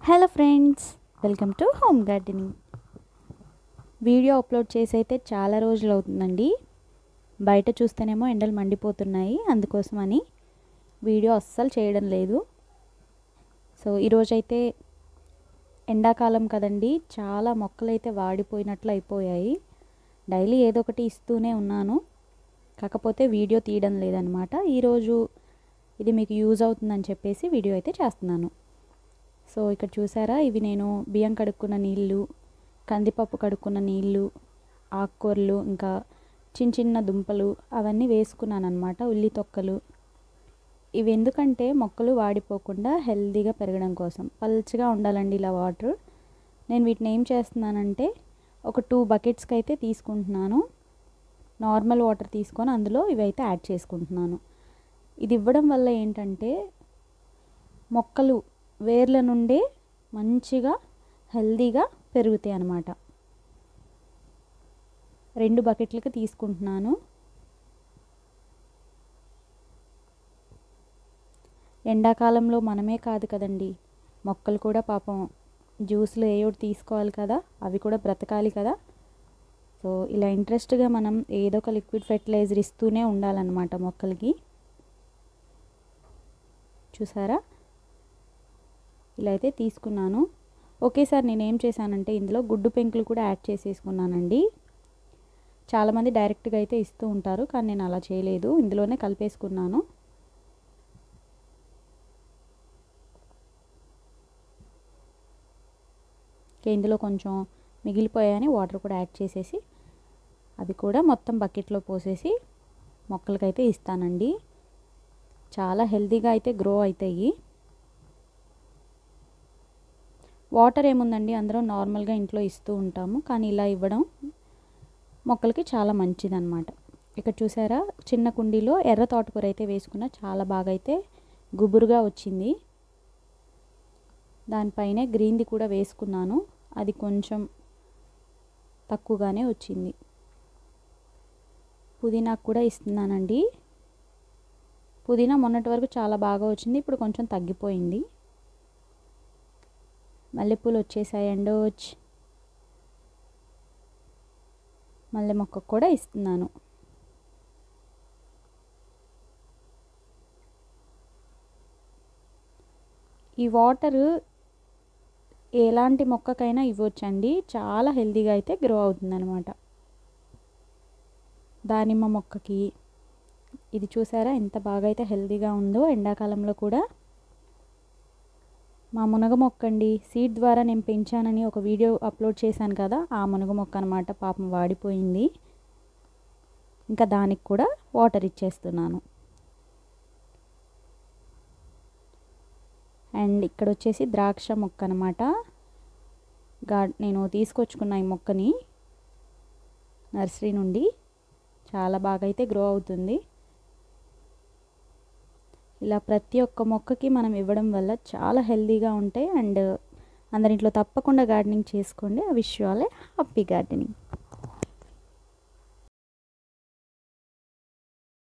Hello friends, welcome to home gardening. Video upload చేసి అయితే చాలా రోజులు అవుతుందండి. బయట చూస్తేనేమో ఎండలు మండిపోతున్నాయి, అందుకోసమని వీడియో అస్సలు చేయడం లేదు. సో ఈరోజైతే ఎండాకాలం కదండి, చాలా మొక్కలు అయితే వాడిపోయినట్లు అయిపోయాయి. డైలీ ఏదో ఒకటి ఇస్తూనే ఉన్నాను, కాకపోతే వీడియో తీయడం లేదనమాట. ఈరోజు ఇది మీకు యూజ్ అవుతుందని చెప్పేసి వీడియో అయితే చేస్తున్నాను. సో ఇక్కడ చూసారా, ఇవి నేను బియ్యం కడుక్కున్న నీళ్ళు, కందిపప్పు కడుక్కున్న నీళ్ళు, ఆకుకూరలు, ఇంకా చిన్న చిన్న దుంపలు అవన్నీ వేసుకున్నాను అనమాట. ఉల్లి తొక్కలు. ఇవి ఎందుకంటే మొక్కలు వాడిపోకుండా హెల్తీగా పెరగడం కోసం పల్చగా ఉండాలండి ఇలా వాటర్. నేను వీటిని ఏం చేస్తున్నానంటే ఒక 2 బకెట్స్కి అయితే తీసుకుంటున్నాను. నార్మల్ వాటర్ తీసుకొని అందులో ఇవైతే యాడ్ చేసుకుంటున్నాను. ఇది ఇవ్వడం వల్ల ఏంటంటే మొక్కలు వేర్ల నుండే మంచిగా హెల్తీగా పెరుగుతాయి అన్నమాట. 2 బకెట్లకి తీసుకుంటున్నాను. ఎండాకాలంలో మనమే కాదు కదండి, మొక్కలు కూడా పాపం జ్యూస్లు ఏయోటి తీసుకోవాలి కదా, అవి కూడా బ్రతకాలి కదా. సో ఇలా ఇంట్రెస్ట్గా మనం ఏదో ఒక లిక్విడ్ ఫెర్టిలైజర్ ఇస్తూనే ఉండాలన్నమాట మొక్కలకి. చూసారా, ఇలా అయితే తీసుకున్నాను. ఒకేసారి నేను ఏం చేశానంటే ఇందులో గుడ్డు పెంకులు కూడా యాడ్ చేసేసుకున్నానండి. చాలామంది డైరెక్ట్గా అయితే ఇస్తూ ఉంటారు, కానీ నేను అలా చేయలేదు, ఇందులోనే కలిపేసుకున్నాను. ఇందులో కొంచెం మిగిలిపోయాయని వాటర్ కూడా యాడ్ చేసేసి అది కూడా మొత్తం బకెట్లో పోసేసి మొక్కలకైతే ఇస్తానండి. చాలా హెల్తీగా అయితే గ్రో అవుతాయి. వాటర్ ఏముందండి, అందరం నార్మల్గా ఇంట్లో ఇస్తూ ఉంటాము, కానీ ఇలా ఇవ్వడం మొక్కలకి చాలా మంచిదన్నమాట. ఇక్కడ చూసారా, చిన్న కుండీలో ఎర్ర తోటకూర అయితే వేసుకున్న, చాలా బాగా అయితే గుబురుగా వచ్చింది. దానిపైనే గ్రీన్ది కూడా వేసుకున్నాను, అది కొంచెం తక్కువగానే వచ్చింది. పుదీనాకు కూడా ఇస్తున్నానండి. పుదీనా మొన్నటి వరకు చాలా బాగా వచ్చింది, ఇప్పుడు కొంచెం తగ్గిపోయింది. మల్లెపూలు వచ్చేసాయండి. మల్లె మొక్కకు కూడా ఇస్తున్నాను. ఈ వాటర్ ఎలాంటి మొక్కకైనా ఇవ్వచ్చండి, చాలా హెల్తీగా అయితే గ్రో అవుతుందన్నమాట. దానిమ్మ మొక్కకి ఇది చూసారా ఎంత బాగా అయితే హెల్తీగా ఉందో ఎండాకాలంలో కూడా. మా మునగ మొక్క అండి, సీడ్ ద్వారా నేను పెంచానని ఒక వీడియో అప్లోడ్ చేశాను కదా, ఆ మునగ మొక్క అనమాట. పాపం వాడిపోయింది, ఇంకా దానికి కూడా వాటర్ ఇచ్చేస్తున్నాను. అండ్ ఇక్కడ వచ్చేసి ద్రాక్ష మొక్క అనమాట. నేను తీసుకొచ్చుకున్న ఈ మొక్కని నర్సరీ నుండి, చాలా బాగా అయితే గ్రో అవుతుంది. ఇలా ప్రతి ఒక్క మొక్కకి మనం ఇవ్వడం వల్ల చాలా హెల్తీగా ఉంటాయి. అండ్ అందరింట్లో తప్పకుండా గార్డెనింగ్ చేసుకోండి. I wish you all A happy gardening.